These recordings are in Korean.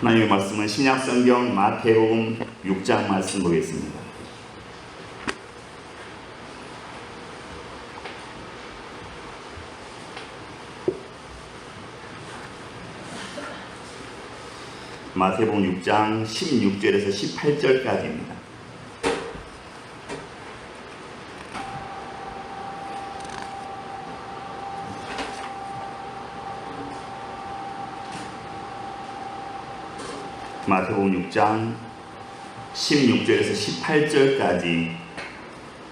하나님의 말씀은 신약성경 마태복음 6장 말씀 보겠습니다. 마태복음 6장 16절에서 18절까지입니다. 마태복음 6장 16절에서 18절까지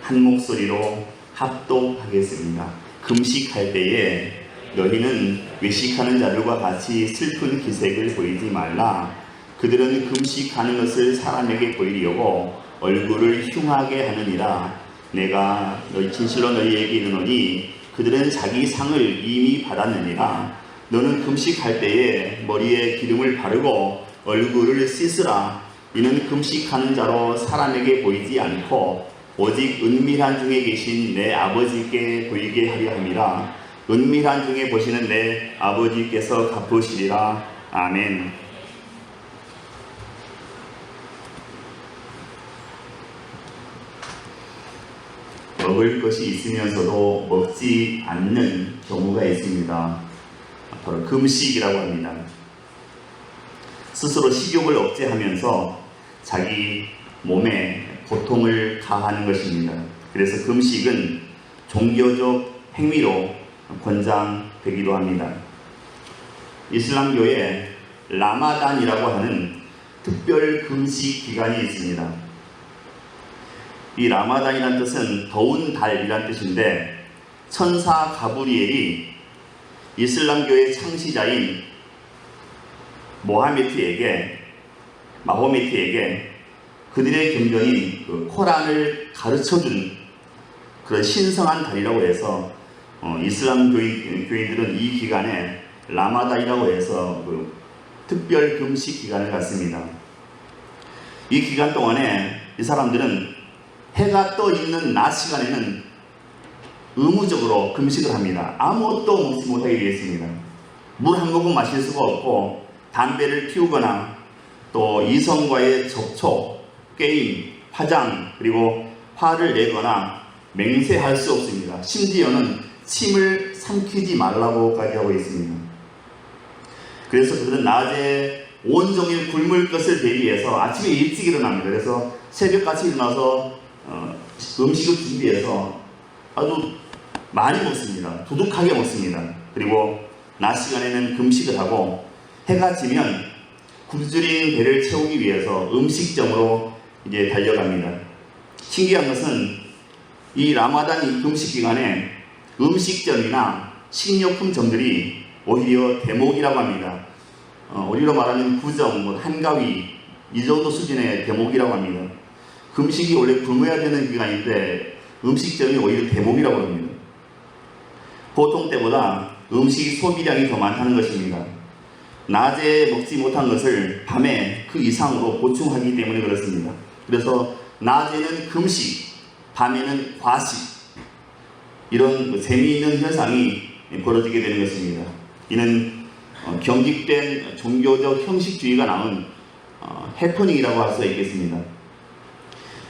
한 목소리로 합독하겠습니다. 금식할 때에 너희는 외식하는 자들과 같이 슬픈 기색을 보이지 말라. 그들은 금식하는 것을 사람에게 보이려고 얼굴을 흉하게 하느니라. 내가 진실로 너희에게 이르노니 그들은 자기 상을 이미 받았느니라. 너는 금식할 때에 머리에 기름을 바르고 얼굴을 씻으라. 이는 금식하는 자로 사람에게 보이지 않고 오직 은밀한 중에 계신 내 아버지께 보이게 하려 함이라. 은밀한 중에 보시는 내 아버지께서 갚으시리라. 아멘. 먹을 것이 있으면서도 먹지 않는 경우가 있습니다. 바로 금식이라고 합니다. 스스로 식욕을 억제하면서 자기 몸에 고통을 가하는 것입니다. 그래서 금식은 종교적 행위로 권장되기도 합니다. 이슬람교에 라마단이라고 하는 특별 금식 기간이 있습니다. 이 라마단이라는 뜻은 더운 달이라는 뜻인데, 천사 가브리엘이 이슬람교의 창시자인 마호메트에게 그들의 경전인 코란을 가르쳐준 그런 신성한 달이라고 해서 이슬람 교인들은 이 기간에 라마단이라고 해서 특별 금식 기간을 갖습니다. 이 기간 동안에 이 사람들은 해가 떠 있는 낮 시간에는 의무적으로 금식을 합니다. 아무것도 먹지 못하게 되어 있습니다. 물 한 모금 마실 수가 없고, 담배를 피우거나 또 이성과의 접촉, 게임, 화장, 그리고 화를 내거나 맹세할 수 없습니다. 심지어는 침을 삼키지 말라고까지 하고 있습니다. 그래서 그들은 낮에 온종일 굶을 것을 대비해서 아침에 일찍 일어납니다. 그래서 새벽같이 일어나서 음식을 준비해서 아주 많이 먹습니다. 두둑하게 먹습니다. 그리고 낮 시간에는 금식을 하고, 해가 지면 굶주린 배를 채우기 위해서 음식점으로 이제 달려갑니다. 신기한 것은 이 라마단 금식 기간에 음식점이나 식료품점들이 오히려 대목이라고 합니다. 우리로 말하는 구정, 한가위 이 정도 수준의 대목이라고 합니다. 금식이 원래 굶어야 되는 기간인데 음식점이 오히려 대목이라고 합니다. 보통 때보다 음식 소비량이 더 많다는 것입니다. 낮에 먹지 못한 것을 밤에 그 이상으로 보충하기 때문에 그렇습니다. 그래서 낮에는 금식, 밤에는 과식, 이런 재미있는 현상이 벌어지게 되는 것입니다. 이는 경직된 종교적 형식주의가 낳은 해프닝이라고 할 수 있겠습니다.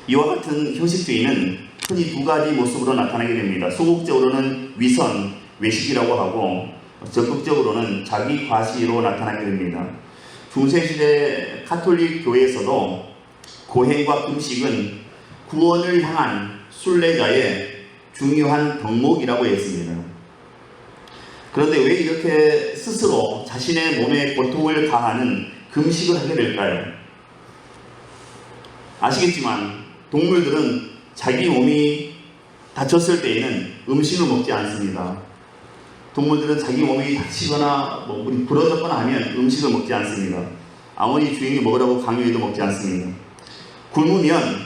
이와 같은 형식주의는 흔히 두 가지 모습으로 나타나게 됩니다. 소극적으로는 위선, 외식이라고 하고, 적극적으로는 자기 과시로 나타나게 됩니다. 중세시대 가톨릭 교회에서도 고행과 금식은 구원을 향한 순례자의 중요한 덕목이라고 했습니다. 그런데 왜 이렇게 스스로 자신의 몸에 고통을 가하는 금식을 하게 될까요? 아시겠지만 동물들은 자기 몸이 다쳤을 때에는 음식을 먹지 않습니다. 동물들은 자기 몸이 다치거나 물이 부러졌거나 하면 음식을 먹지 않습니다. 아무리 주인이 먹으라고 강요해도 먹지 않습니다. 굶으면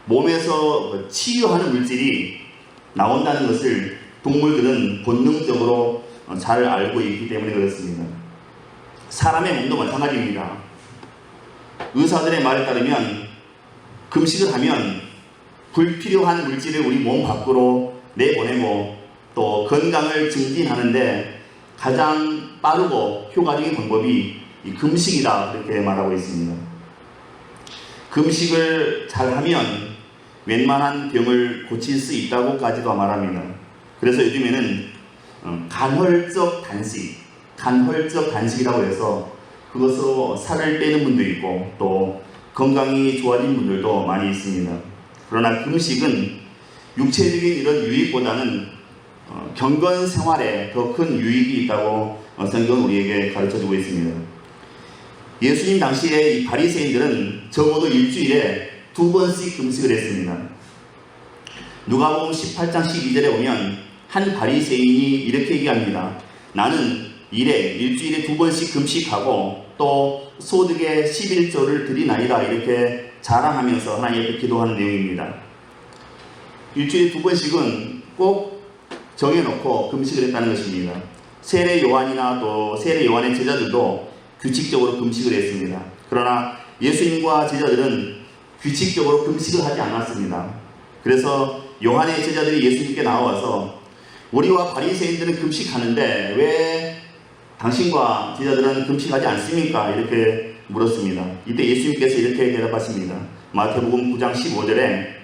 몸에서 치유하는 물질이 나온다는 것을 동물들은 본능적으로 잘 알고 있기 때문에 그렇습니다. 사람의 몸도 마찬가지입니다. 의사들의 말에 따르면 금식을 하면 불필요한 물질을 우리 몸 밖으로 내보내고 또 건강을 증진하는데 가장 빠르고 효과적인 방법이 이 금식이다 이렇게 말하고 있습니다. 금식을 잘하면 웬만한 병을 고칠 수 있다고까지도 말합니다. 그래서 요즘에는 간헐적 단식이라고 해서 그것으로 살을 빼는 분도 있고 또 건강이 좋아진 분들도 많이 있습니다. 그러나 금식은 육체적인 이런 유익보다는 경건 생활에 더 큰 유익이 있다고 성경은 우리에게 가르쳐주고 있습니다. 예수님 당시에 이 바리새인들은 적어도 일주일에 2번씩 금식을 했습니다. 누가복음 18장 12절에 보면 한 바리새인이 이렇게 얘기합니다. 나는 일주일에 2번씩 금식하고 또 소득의 11조를 드리나이다 이렇게 자랑하면서 하나님 앞에 기도하는 내용입니다. 일주일에 2번씩은 꼭 정해놓고 금식을 했다는 것입니다. 세례 요한이나 또 세례 요한의 제자들도 규칙적으로 금식을 했습니다. 그러나 예수님과 제자들은 규칙적으로 금식을 하지 않았습니다. 그래서 요한의 제자들이 예수님께 나와서 우리와 바리새인들은 금식하는데 왜 당신과 제자들은 금식하지 않습니까? 이렇게 물었습니다. 이때 예수님께서 이렇게 대답하십니다. 마태복음 9장 15절에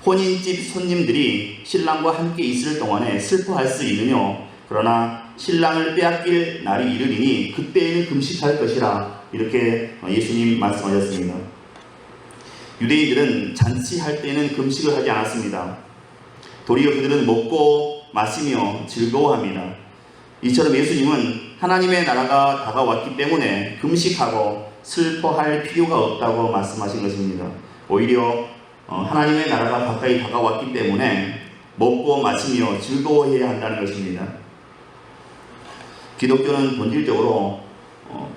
혼인집 손님들이 신랑과 함께 있을 동안에 슬퍼할 수 있느뇨. 그러나 신랑을 빼앗길 날이 이르리니 그때에는 금식할 것이라 이렇게 예수님 말씀하셨습니다. 유대인들은 잔치할 때는 금식을 하지 않았습니다. 도리어 그들은 먹고 마시며 즐거워합니다. 이처럼 예수님은 하나님의 나라가 다가왔기 때문에 금식하고 슬퍼할 필요가 없다고 말씀하신 것입니다. 오히려 하나님의 나라가 가까이 다가왔기 때문에 먹고 마시며 즐거워해야 한다는 것입니다. 기독교는 본질적으로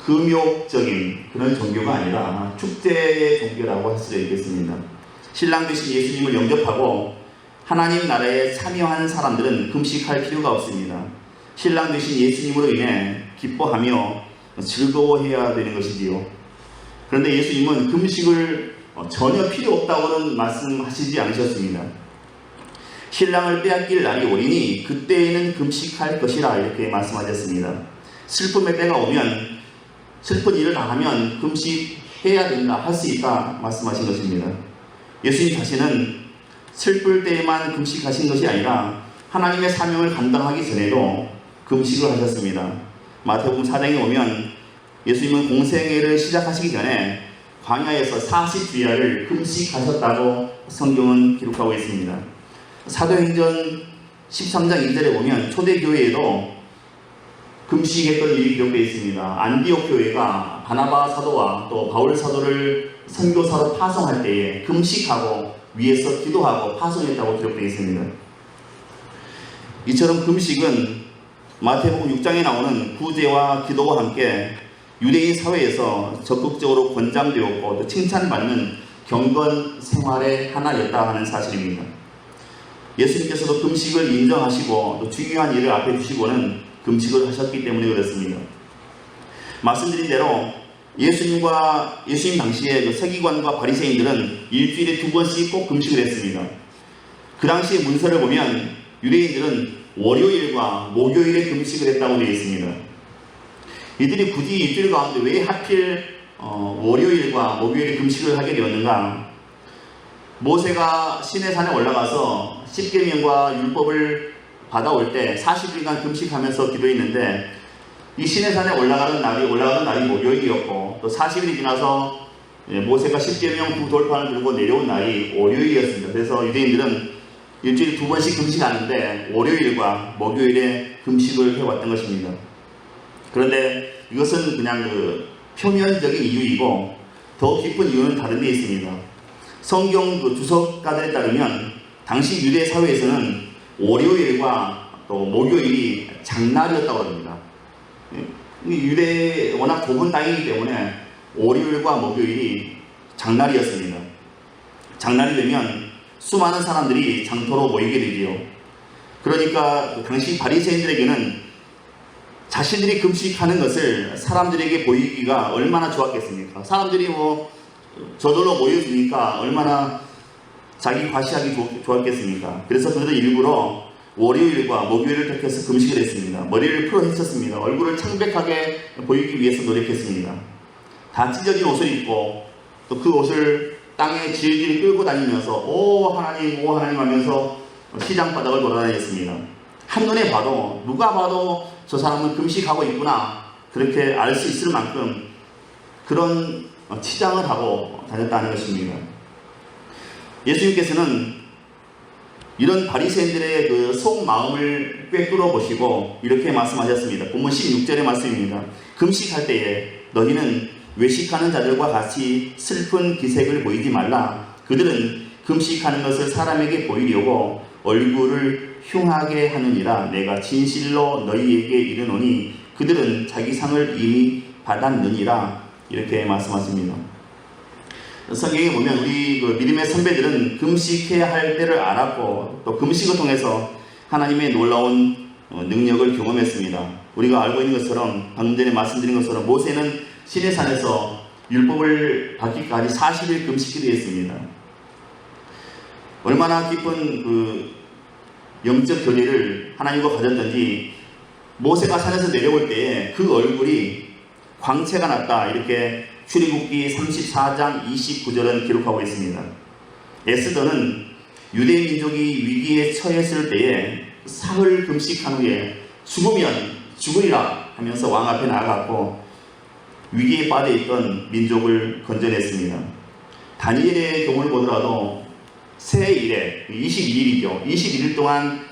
금욕적인 그런 종교가 아니라 축제의 종교라고 할 수 있겠습니다. 신랑 되신 예수님을 영접하고 하나님 나라에 참여하는 사람들은 금식할 필요가 없습니다. 신랑 되신 예수님으로 인해 기뻐하며 즐거워해야 되는 것이지요. 그런데 예수님은 금식을 전혀 필요 없다고는 말씀하시지 않으셨습니다. 신랑을 빼앗길 날이 오리니 그때에는 금식할 것이라 이렇게 말씀하셨습니다. 슬픔의 때가 오면 슬픈 일을 당하면 금식해야 된다, 할 수 있다 말씀하신 것입니다. 예수님 자신은 슬플 때에만 금식하신 것이 아니라 하나님의 사명을 감당하기 전에도 금식을 하셨습니다. 마태복음 4장에 보면 예수님은 공생애를 시작하시기 전에 광야에서 40주야를 금식하셨다고 성경은 기록하고 있습니다. 사도행전 13장 2절에 보면 초대교회에도 금식했던 일이 기록되어 있습니다. 안디옥 교회가 바나바 사도와 또 바울 사도를 선교사로 파송할 때에 금식하고 위에서 기도하고 파송했다고 기록되어 있습니다. 이처럼 금식은 마태복음 6장에 나오는 구제와 기도와 함께 유대인 사회에서 적극적으로 권장되었고 또 칭찬받는 경건 생활의 하나였다 하는 사실입니다. 예수님께서도 금식을 인정하시고 또 중요한 일을 앞에 두시고는 금식을 하셨기 때문에 그렇습니다. 말씀드린 대로 예수님 당시에 그 서기관과 바리새인들은 일주일에 2번씩 꼭 금식을 했습니다. 그 당시의 문서를 보면 유대인들은 월요일과 목요일에 금식을 했다고 되어 있습니다. 이들이 굳이 일주일 가운데 왜 하필 월요일과 목요일에 금식을 하게 되었는가? 모세가 시내산에 올라가서 십계명과 율법을 받아올 때 40일간 금식하면서 기도했는데 이 시내산에 올라가는 날이 목요일이었고 또 40일이 지나서 모세가 십계명 두 돌판을 들고 내려온 날이 월요일이었습니다. 그래서 유대인들은 일주일에 2번씩 금식하는데 월요일과 목요일에 금식을 해왔던 것입니다. 그런데 이것은 그냥 표면적인 이유이고 더 깊은 이유는 다른 데 있습니다. 성경 주석가들에 따르면 당시 유대 사회에서는 월요일과 또 목요일이 장날이었다고 합니다. 유대 워낙 좁은 땅이기 때문에 월요일과 목요일이 장날이었습니다. 장날이 되면 수많은 사람들이 장터로 모이게 되지요. 그러니까 당시 바리새인들에게는 자신들이 금식하는 것을 사람들에게 보이기가 얼마나 좋았겠습니까? 사람들이 저절로 모여주니까 얼마나 자기 과시하기 좋았겠습니까? 그래서 그들은 일부러 월요일과 목요일을 택해서 금식을 했습니다. 머리를 풀어 헤쳤습니다. 얼굴을 창백하게 보이기 위해서 노력했습니다. 다 찢어진 옷을 입고 또 그 옷을 땅에 질질 끌고 다니면서 오 하나님 하면서 시장 바닥을 돌아다녔습니다. 한눈에 봐도 누가 봐도 저 사람은 금식하고 있구나 그렇게 알 수 있을 만큼 그런 치장을 하고 다녔다는 것입니다. 예수님께서는 이런 바리새인들의 그 속마음을 꿰뚫어 보시고 이렇게 말씀하셨습니다. 본문 16절의 말씀입니다. 금식할 때에 너희는 외식하는 자들과 같이 슬픈 기색을 보이지 말라. 그들은 금식하는 것을 사람에게 보이려고 얼굴을 흉하게 하느니라. 내가 진실로 너희에게 이르노니 그들은 자기 상을 이미 받았느니라. 이렇게 말씀하십니다. 성경에 보면 우리 그 믿음의 선배들은 금식해야 할 때를 알았고 또 금식을 통해서 하나님의 놀라운 능력을 경험했습니다. 우리가 알고 있는 것처럼 방금 전에 말씀드린 것처럼 모세는 시내산에서 율법을 받기까지 40일 금식기도 했습니다. 얼마나 깊은 그 영적 교제를 하나님과 가졌던지 모세가 산에서 내려올 때에 그 얼굴이 광채가 났다 이렇게 출애굽기 34장 29절은 기록하고 있습니다. 에스더는 유대 민족이 위기에 처했을 때에 사흘 금식한 후에 죽으면 죽으리라 하면서 왕 앞에 나아갔고 위기에 빠져있던 민족을 건져냈습니다. 다니엘의 경우를 보더라도 새해일에 22일이죠. 21일 동안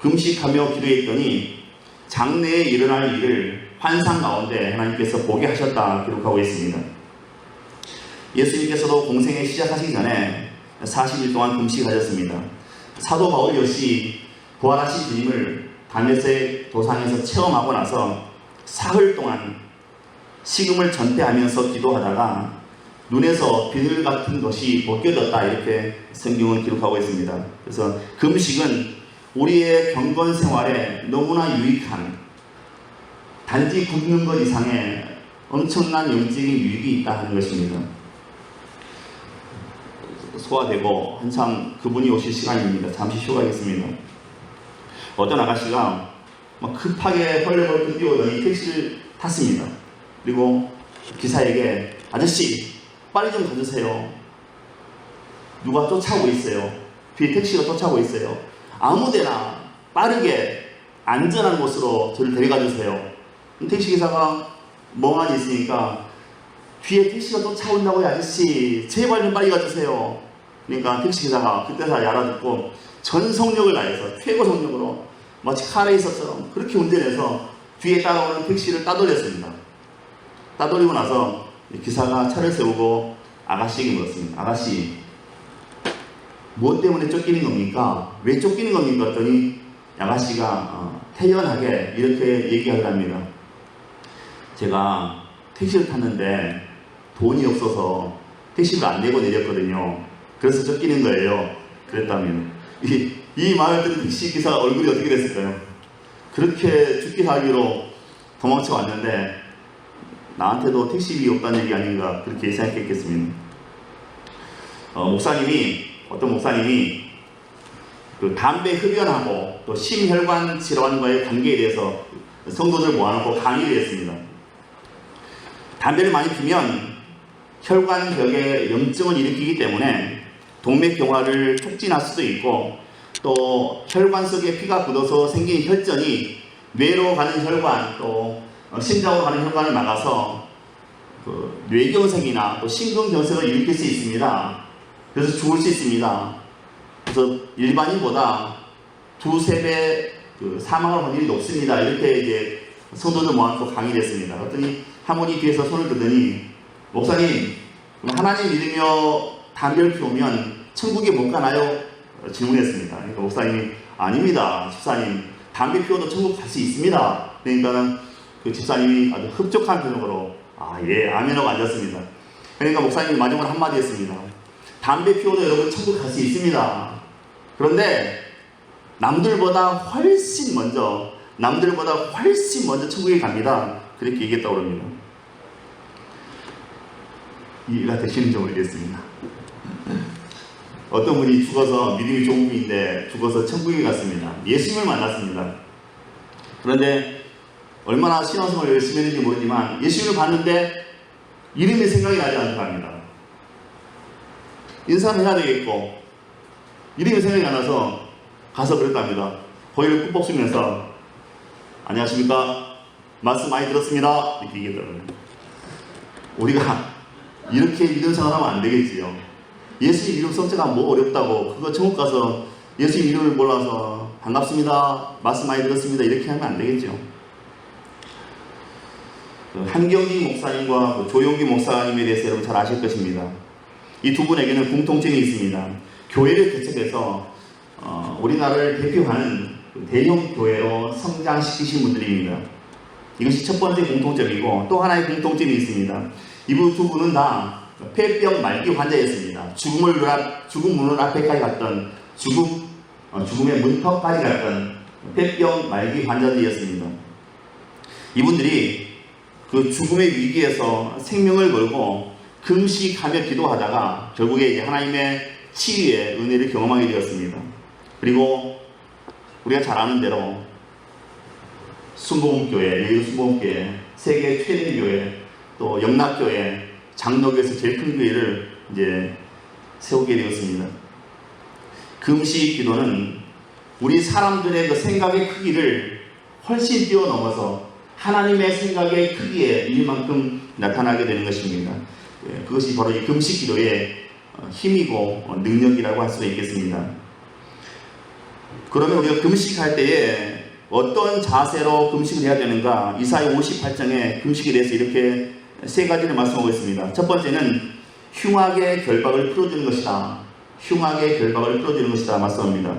금식하며 기도했더니 장래에 일어날 일을 환상 가운데 하나님께서 보게 하셨다 기록하고 있습니다. 예수님께서도 공생에 시작하시기 전에 40일 동안 금식하셨습니다. 사도 바울 역시 부활하신 주님을 다메섹 도상에서 체험하고 나서 사흘 동안 식음을 전폐하면서 기도하다가 눈에서 비늘 같은 것이 벗겨졌다 이렇게 성경은 기록하고 있습니다. 그래서 금식은 우리의 경건 생활에 너무나 유익한 단지 굶는 것 이상의 엄청난 영적인 유익이 있다 하는 것입니다. 소화되고 한참 그분이 오실 시간입니다. 잠시 쉬어가겠습니다. 어떤 아가씨가 막 급하게 헐레벌떡 뛰어오더니 택시를 탔습니다. 그리고 기사에게 아저씨 빨리 좀 가주세요. 누가 쫓아오고 있어요. 뒤에 택시가 쫓아오고 있어요. 아무데나 빠르게 안전한 곳으로 저를 데려가 주세요. 택시기사가 멍하니 있으니까 뒤에 택시가 쫓아온다고요 아저씨 제발 좀 빨리 가주세요. 그러니까 택시기사가 그때서야 알아듣고 전 속력을 다해서 최고 속력으로 마치 카레이서처럼 그렇게 운전해서 뒤에 따라오는 택시를 따돌렸습니다. 따돌리고 나서 기사가 차를 세우고 아가씨에게 물었습니다. 아가씨 무엇 때문에 쫓기는 겁니까? 왜 쫓기는 겁니까? 했더니 아가씨가 태연하게 이렇게 얘기하더랍니다. 제가 택시를 탔는데 돈이 없어서 택시를 안 내고 내렸거든요. 그래서 쫓기는 거예요. 그랬다면 이 말을 듣는 택시기사 얼굴이 어떻게 됐을까요? 그렇게 죽기 살기로 도망쳐 왔는데 나한테도 택시비 없다는 얘기 아닌가 그렇게 생각했겠습니다. 어떤 목사님이 그 담배 흡연하고 또 심혈관 질환과의 관계에 대해서 성도들 모아놓고 강의를 했습니다. 담배를 많이 피면 혈관벽에 염증을 일으키기 때문에 동맥경화를 촉진할 수도 있고 또 혈관 속에 피가 굳어서 생긴 혈전이 뇌로 가는 혈관 또 심장으로 가는 혈관을 막아서 그 뇌경색이나 또 심근경색을 일으킬 수 있습니다. 그래서 죽을 수 있습니다. 그래서 일반인보다 2~3배 그 사망할 확률이 높습니다. 이렇게 이제 성도들 모아놓고 강의를 했습니다. 그랬더니 한 분이 뒤에서 손을 들더니 목사님 하나님 믿으며 담배를 피우면 천국에 못 가나요? 질문했습니다. 그러니까 목사님이 아닙니다. 집사님 담배 피워도 천국 갈 수 있습니다. 그러니까는 그 집사님이 아주 흡족한 표정으로 예 아멘하고 앉았습니다. 그러니까 목사님이 마지막으로 한마디 했습니다. 담배 피워도 여러분 천국 갈 수 있습니다. 그런데 남들보다 훨씬 먼저 천국에 갑니다. 그렇게 얘기했다고 합니다. 이해가 되시는지 모르겠습니다. 어떤 분이 죽어서 믿음이 좋은 분인데 죽어서 천국에 갔습니다. 예수님을 만났습니다. 그런데 얼마나 신앙생활을 열심히 했는지 모르지만 예수님을 봤는데 이름이 생각이 나지 않는 겁니다. 인사는 해야 되겠고 이름이 생각이 안 나서 가서 그랬답니다. 고개를 꾹 뽑으면서 안녕하십니까? 말씀 많이 들었습니다. 이렇게 얘기하더라고요. 우리가 이렇게 믿음 생활하면 안 되겠지요. 예수님 이름 성자가 뭐 어렵다고 그거 천국 가서 예수님 이름을 몰라서 반갑습니다. 말씀 많이 들었습니다. 이렇게 하면 안 되겠죠. 한경기 목사님과 조용기 목사님에 대해서 여러분 잘 아실 것입니다. 이 두 분에게는 공통점이 있습니다. 교회를 개척해서 우리나라를 대표하는 대형 교회로 성장시키신 분들입니다. 이것이 첫 번째 공통점이고 또 하나의 공통점이 있습니다. 이분 두 분은 다 폐병 말기 환자였습니다. 죽음 문을 앞에까지 갔던 죽음의 문턱까지 갔던 폐병 말기 환자들이었습니다. 이분들이 그 죽음의 위기에서 생명을 걸고 금식하며 기도하다가 결국에 이제 하나님의 치유의 은혜를 경험하게 되었습니다. 그리고 우리가 잘 아는 대로 순복음교회, 여의도 순복음교회, 세계 최대 교회, 또 영락교회, 장로교에서 제일 큰 교회를 이제 세우게 되었습니다. 금식 기도는 우리 사람들의 그 생각의 크기를 훨씬 뛰어넘어서 하나님의 생각의 크기에 이만큼 나타나게 되는 것입니다. 그것이 바로 이 금식 기도의 힘이고 능력이라고 할 수가 있겠습니다. 그러면 우리가 금식할 때에 어떤 자세로 금식을 해야 되는가? 이사야 58장에 금식에 대해서 이렇게 세 가지를 말씀하고 있습니다. 첫 번째는 흉악의 결박을 풀어주는 것이다. 흉악의 결박을 풀어주는 것이다 말씀합니다.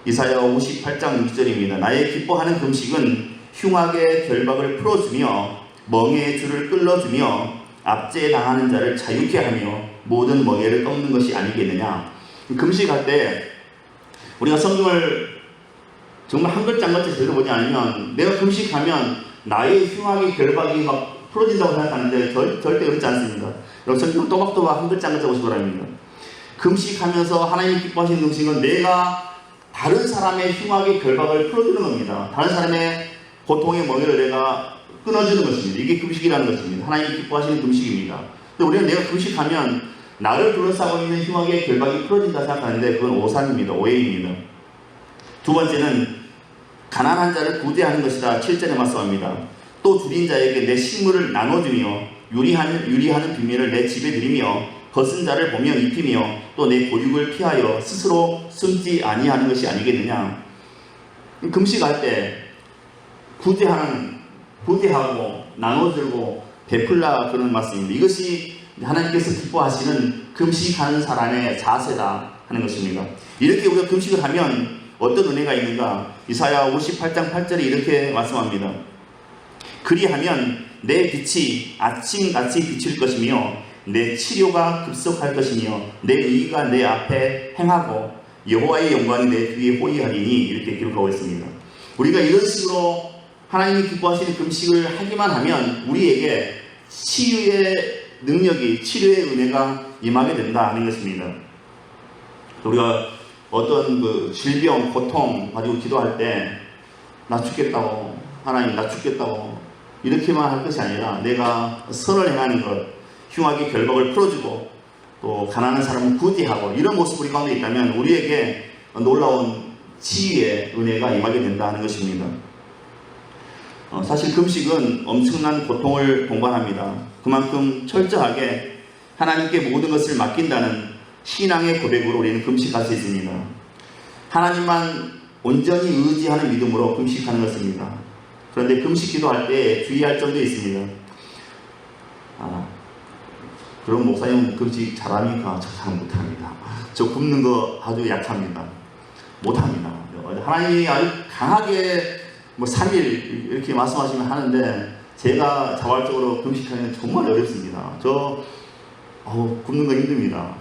이사야 58장 6절입니다. 나의 기뻐하는 금식은 흉악의 결박을 풀어주며 멍에의 줄을 끌어주며 압제당하는 자를 자유케 하며 모든 멍에를 꺾는 것이 아니겠느냐. 금식할 때 우리가 성경을 정말 한 글자 한 글자 제대로 보지 않으면 내가 금식하면 나의 흉악의 결박이 막 풀어진다고 생각하는데 절대 그렇지 않습니다. 여러분 성경 또박또박 한 글자 한 글자 보시기 바랍니다. 금식하면서 하나님이 기뻐하시는 금식은 내가 다른 사람의 흉악의 결박을 풀어주는 겁니다. 다른 사람의 고통의 멍에를 내가 끊어주는 것입니다. 이게 금식이라는 것입니다. 하나님이 기뻐하시는 금식입니다. 근데 우리는 내가 금식하면 나를 둘러싸고 있는 흉악의 결박이 풀어진다 생각하는데 그건 오산입니다. 오해입니다. 두 번째는 가난한 자를 구제하는 것이다. 7절에 말씀합니다. 또 줄인 자에게 내 식물을 나눠주며 유리하는 비밀을 내 집에 들이며 거쓴 자를 보며 입히며 또 내 고육을 피하여 스스로 숨지 아니하는 것이 아니겠느냐. 금식할 때 구제하고 나눠주고 베풀라 그런 말씀입니다. 이것이 하나님께서 기뻐하시는 금식하는 사람의 자세다 하는 것입니다. 이렇게 우리가 금식을 하면 어떤 은혜가 있는가? 이사야 58장 8절에 이렇게 말씀합니다. 그리하면 내 빛이 아침같이 비칠 것이며 내 치료가 급속할 것이며 내 의가 내 앞에 행하고 여호와의 영광이 내 뒤에 호위하리니 이렇게 기록하고 있습니다. 우리가 이런 식으로 하나님이 기뻐하시는 금식을 하기만 하면 우리에게 치유의 능력이, 치료의 은혜가 임하게 된다 하는 것입니다. 우리가 어떤 그 질병, 고통 가지고 기도할 때 나 죽겠다고, 하나님 나 죽겠다고 이렇게만 할 것이 아니라 내가 선을 행하는 것, 흉악의 결박을 풀어주고 또 가난한 사람을 구제하고 이런 모습 우리 가운데 있다면 우리에게 놀라운 치유의 은혜가 임하게 된다 하는 것입니다. 사실 금식은 엄청난 고통을 동반합니다. 그만큼 철저하게 하나님께 모든 것을 맡긴다는 신앙의 고백으로 우리는 금식할 수 있습니다. 하나님만 온전히 의지하는 믿음으로 금식하는 것입니다. 그런데 금식 기도할 때 주의할 점도 있습니다. 그럼 목사님은 금식 잘합니까? 저 잘 못합니다. 저 굶는 거 아주 약합니다. 못합니다. 하나님이 아주 강하게 3일 이렇게 말씀하시면 하는데 제가 자발적으로 금식하기는 정말 어렵습니다. 굶는 거 힘듭니다.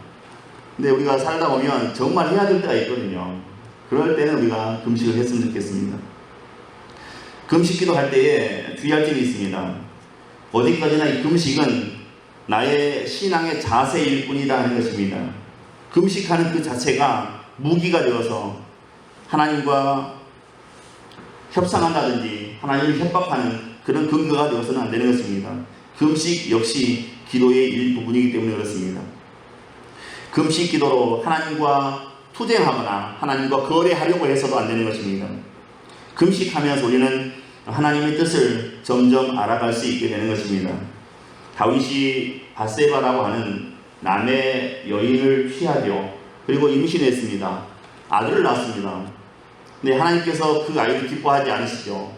근데 우리가 살다 보면 정말 해야 될 때가 있거든요. 그럴 때는 우리가 금식을 했으면 좋겠습니다. 금식 기도할 때에 주의할 점이 있습니다. 어디까지나 이 금식은 나의 신앙의 자세일 뿐이다 하는 것입니다. 금식하는 그 자체가 무기가 되어서 하나님과 협상한다든지 하나님을 협박하는 그런 근거가 되어서는 안 되는 것입니다. 금식 역시 기도의 일부분이기 때문에 그렇습니다. 금식 기도로 하나님과 투쟁하거나 하나님과 거래하려고 해서도 안 되는 것입니다. 금식하면서 우리는 하나님의 뜻을 점점 알아갈 수 있게 되는 것입니다. 다윗이 밧세바라고 하는 남의 여인을 취하려 그리고 임신했습니다. 아들을 낳았습니다. 근데 하나님께서 그 아이를 기뻐하지 않으시죠.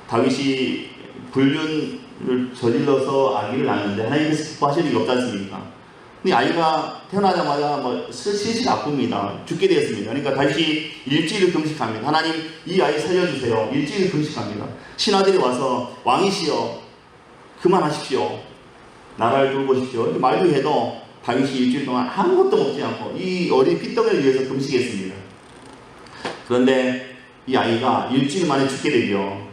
다윗이 불륜을 저질러서 아기를 낳았는데 하나님께서 기뻐하실 일이 없지 않습니까? 근데 아이가 태어나자마자 슬슬 아픕니다. 죽게 되었습니다. 그러니까 다시 일주일을 금식합니다. 하나님 이 아이 살려주세요. 일주일을 금식합니다. 신하들이 와서 왕이시여 그만하십시오. 나라를 돌보십시오. 이렇게 말도 해도 다윗이 일주일 동안 아무것도 먹지 않고 이 어린 핏덩이를 위해서 금식했습니다. 그런데 이 아이가 일주일 만에 죽게 되죠.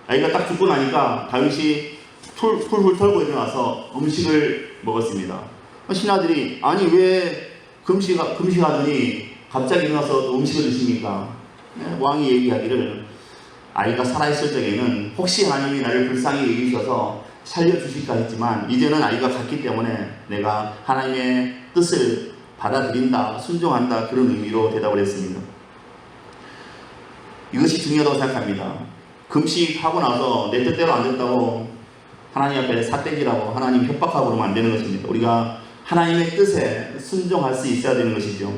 아이가 딱 죽고 나니까 다윗이 풀풀 털고 일어나서 음식을 먹었습니다. 신하들이 아니 왜 금식하더니 갑자기 일어나서 또 음식을 드십니까? 왕이 얘기하기를 아이가 살아있을 적에는 혹시 하나님이 나를 불쌍히 여기셔서 살려주실까 했지만 이제는 아이가 갔기 때문에 내가 하나님의 뜻을 받아들인다, 순종한다 그런 의미로 대답을 했습니다. 이것이 중요하다고 생각합니다. 금식하고 나서 내 뜻대로 안 됐다고 하나님 앞에 삿대질하고 하나님 협박하고 그러면 안 되는 것입니다. 우리가 하나님의 뜻에 순종할 수 있어야 되는 것이죠.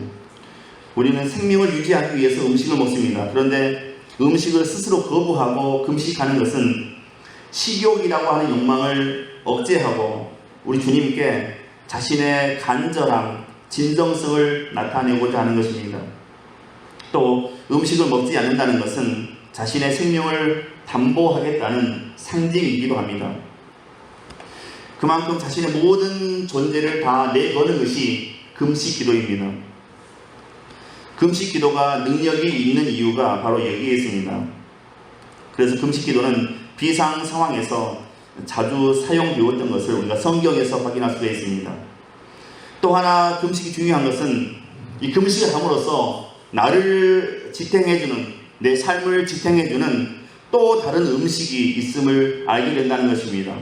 우리는 생명을 유지하기 위해서 음식을 먹습니다. 그런데 음식을 스스로 거부하고 금식하는 것은 식욕이라고 하는 욕망을 억제하고 우리 주님께 자신의 간절함, 진정성을 나타내고자 하는 것입니다. 또 음식을 먹지 않는다는 것은 자신의 생명을 담보하겠다는 상징이기도 합니다. 그만큼 자신의 모든 존재를 다 내거는 것이 금식 기도입니다. 금식 기도가 능력이 있는 이유가 바로 여기에 있습니다. 그래서 금식 기도는 비상 상황에서 자주 사용되었던 것을 우리가 성경에서 확인할 수가 있습니다. 또 하나 금식이 중요한 것은 이 금식을 함으로써 나를 지탱해주는, 내 삶을 지탱해주는 또 다른 음식이 있음을 알게 된다는 것입니다.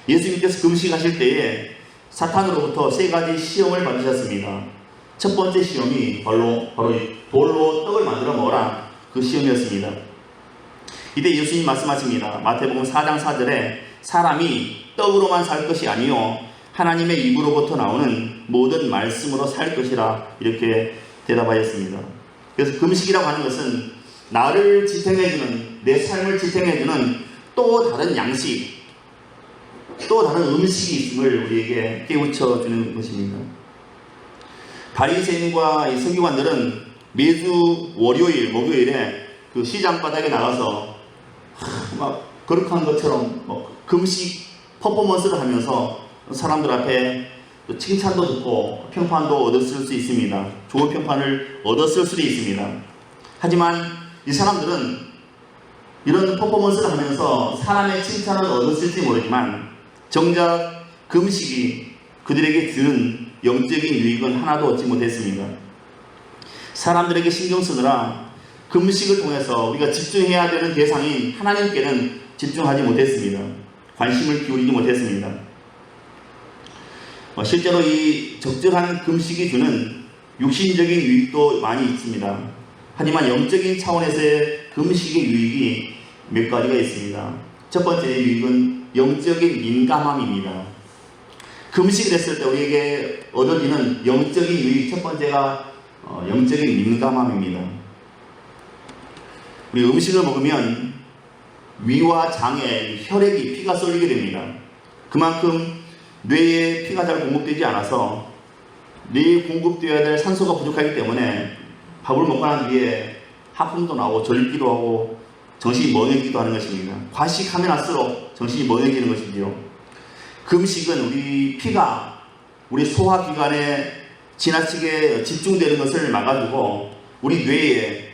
예수님께서 금식하실 때에 사탄으로부터 3가지 시험을 받으셨습니다. 첫 번째 시험이 바로 돌로 떡을 만들어 먹어라, 그 시험이었습니다. 이때 예수님 말씀하십니다. 마태복음 4장 4절에 사람이 떡으로만 살 것이 아니요 하나님의 입으로부터 나오는 모든 말씀으로 살 것이라 이렇게 대답하였습니다. 그래서 금식이라고 하는 것은 나를 지탱해주는, 내 삶을 지탱해주는 또 다른 양식, 또 다른 음식이 있음을 우리에게 깨우쳐주는 것입니다. 바리새인과 서기관들은 매주 월요일, 목요일에 그 시장 바닥에 나가서 막 거룩한 것처럼 금식 퍼포먼스를 하면서 사람들 앞에 칭찬도 듣고 평판도 얻었을 수 있습니다. 좋은 평판을 얻었을 수도 있습니다. 하지만 이 사람들은 이런 퍼포먼스를 하면서 사람의 칭찬을 얻었을지 모르지만 정작 금식이 그들에게 주는 영적인 유익은 하나도 얻지 못했습니다. 사람들에게 신경 쓰느라 금식을 통해서 우리가 집중해야 되는 대상인 하나님께는 집중하지 못했습니다. 관심을 기울이지 못했습니다. 실제로 이 적절한 금식이 주는 육신적인 유익도 많이 있습니다. 하지만 영적인 차원에서의 금식의 유익이 몇 가지가 있습니다. 첫 번째 유익은 영적인 민감함입니다. 금식을 했을 때 우리에게 얻어지는 영적인 유익 첫 번째가 영적인 민감함입니다. 우리 음식을 먹으면 위와 장에 혈액이, 피가 쏠리게 됩니다. 그만큼 뇌에 피가 잘 공급되지 않아서 뇌에 공급되어야 될 산소가 부족하기 때문에 밥을 먹고 난 뒤에 하품도 나오고 졸기도 하고 정신이 멍해지기도 하는 것입니다. 과식하면 할수록 정신이 멍해지는 것이지요. 금식은 우리 피가 우리 소화기관에 지나치게 집중되는 것을 막아주고 우리 뇌에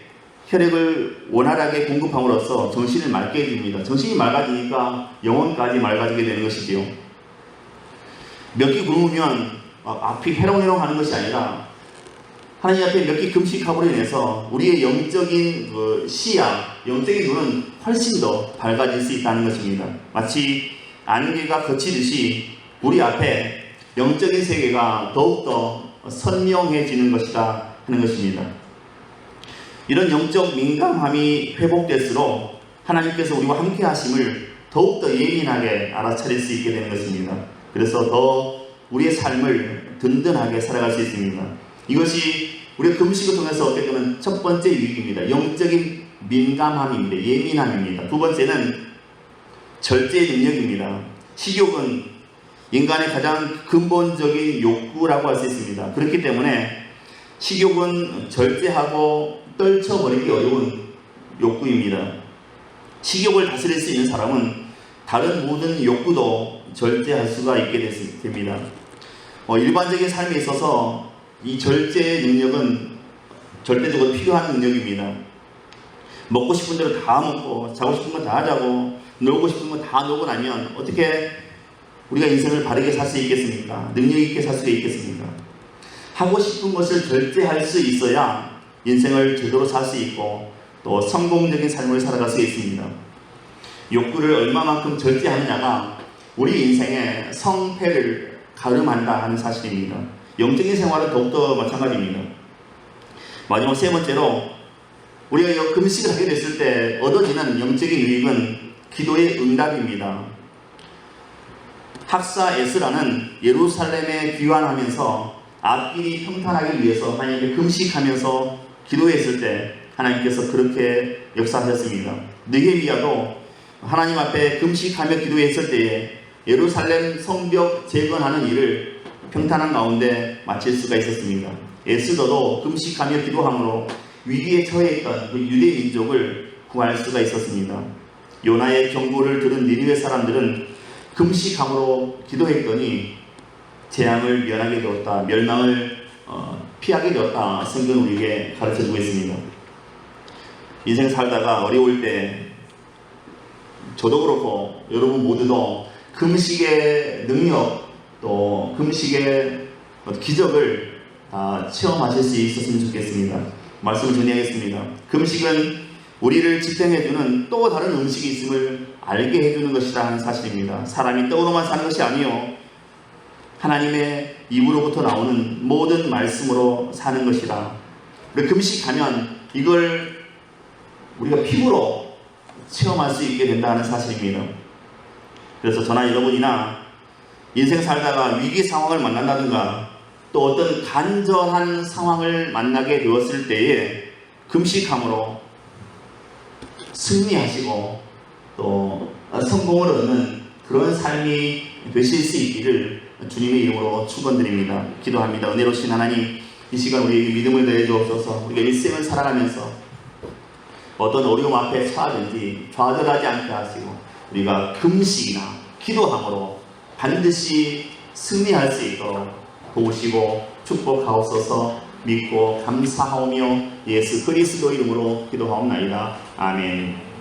혈액을 원활하게 공급함으로써 정신을 맑게 해줍니다. 정신이 맑아지니까 영혼까지 맑아지게 되는 것이지요. 몇 끼 굶으면 앞이 해롱해롱 하는 것이 아니라 하나님 앞에 몇 개 금식함으로 인해서 우리의 영적인 시야, 영적인 눈은 훨씬 더 밝아질 수 있다는 것입니다. 마치 안개가 거치듯이 우리 앞에 영적인 세계가 더욱더 선명해지는 것이다 하는 것입니다. 이런 영적 민감함이 회복될수록 하나님께서 우리와 함께 하심을 더욱더 예민하게 알아차릴 수 있게 되는 것입니다. 그래서 더 우리의 삶을 든든하게 살아갈 수 있습니다. 이것이 우리가 금식을 통해서 얻게 되는 첫 번째 유익입니다. 영적인 민감함입니다. 예민함입니다. 두 번째는 절제의 능력입니다. 식욕은 인간의 가장 근본적인 욕구라고 할 수 있습니다. 그렇기 때문에 식욕은 절제하고 떨쳐버리기 어려운 욕구입니다. 식욕을 다스릴 수 있는 사람은 다른 모든 욕구도 절제할 수가 있게 됩니다. 일반적인 삶에 있어서 이 절제의 능력은 절대적으로 필요한 능력입니다. 먹고 싶은 대로 다 먹고 자고 싶은 건 다 자고 놀고 싶은 건 다 놀고 나면 어떻게 우리가 인생을 바르게 살 수 있겠습니까? 능력 있게 살 수 있겠습니까? 하고 싶은 것을 절제할 수 있어야 인생을 제대로 살 수 있고 또 성공적인 삶을 살아갈 수 있습니다. 욕구를 얼마만큼 절제하느냐가 우리 인생의 성패를 가름한다 하는 사실입니다. 영적인 생활은 더욱더 마찬가지입니다. 마지막 세 번째로 우리가 금식을 하게 됐을 때 얻어지는 영적인 유익은 기도의 응답입니다. 학사 에스라는 예루살렘에 귀환하면서 앞길이 평탄하기 위해서 하나님께 금식하면서 기도했을 때 하나님께서 그렇게 역사하셨습니다. 느헤미야도 하나님 앞에 금식하며 기도했을 때에 예루살렘 성벽 재건하는 일을 평탄한 가운데 마칠 수가 있었습니다. 에스더도 금식하며 기도함으로 위기에 처해 있던 그 유대 민족을 구할 수가 있었습니다. 요나의 경고를 들은 니느웨 사람들은 금식함으로 기도했더니 재앙을 면하게 되었다, 멸망을 피하게 되었다. 성경은 우리에게 가르쳐주고 있습니다. 인생 살다가 어려울 때 저도 그렇고 여러분 모두도 금식의 능력 또 금식의 기적을 체험하실 수 있었으면 좋겠습니다. 말씀을 전해야겠습니다. 금식은 우리를 지탱해주는 또 다른 음식이 있음을 알게 해주는 것이라 하는 사실입니다. 사람이 떡으로만 사는 것이 아니요 하나님의 입으로부터 나오는 모든 말씀으로 사는 것이라. 우리 금식하면 이걸 우리가 피부로 체험할 수 있게 된다는 사실입니다. 그래서 저나 여러분이나 인생 살다가 위기 상황을 만난다든가 또 어떤 간절한 상황을 만나게 되었을 때에 금식함으로 승리하시고 또 성공을 얻는 그런 삶이 되실 수 있기를 주님의 이름으로 축원드립니다. 기도합니다. 은혜로우신 하나님, 이 시간 우리에게 믿음을 더해 주옵소서. 우리가 일생을 살아가면서 어떤 어려움 앞에 처하든지 좌절하지 않게 하시고 우리가 금식이나 기도함으로 반드시 승리할 수 있도록 도우시고 축복하옵소서. 믿고 감사하오며 예수 그리스도 이름으로 기도하옵나이다. 아멘.